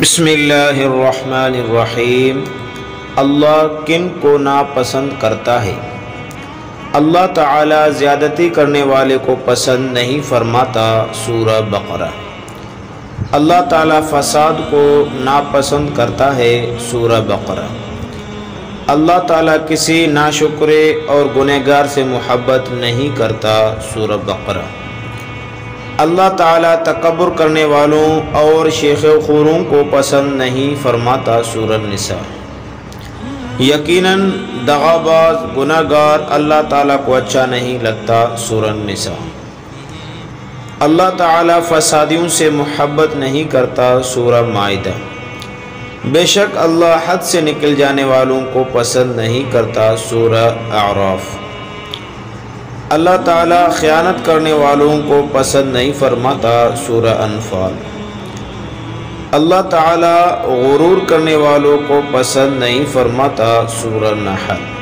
بسم اللہ الرحمن الرحیم۔ اللہ کن کو ناپسند کرتا ہے؟ اللہ تعالی زیادتی کرنے والے کو پسند نہیں فرماتا۔ سورہ بقرہ۔ اللہ تعالی فساد کو ناپسند کرتا ہے۔ سورہ بقرہ۔ اللہ تعالی کسی ناشکرے اور گنہگار سے محبت نہیں کرتا۔ سورہ بقرہ۔ اللہ تعالیٰ تکبر کرنے والوں اور شیخ خوروں کو پسند نہیں فرماتا۔ سورہ النساء۔ یقیناً دغاباز گناہگار اللہ تعالیٰ کو اچھا نہیں لگتا۔ سورہ النساء۔ اللہ تعالیٰ فسادیوں سے محبت نہیں کرتا۔ سورہ مائدہ۔ بے شک اللہ حد سے نکل جانے والوں کو پسند نہیں کرتا۔ سورہ اعراف۔ اللہ تعالیٰ خیانت کرنے والوں کو پسند نہیں فرماتا۔ سورہ انفال۔ اللہ تعالیٰ غرور کرنے والوں کو پسند نہیں فرماتا۔ سورہ نحل۔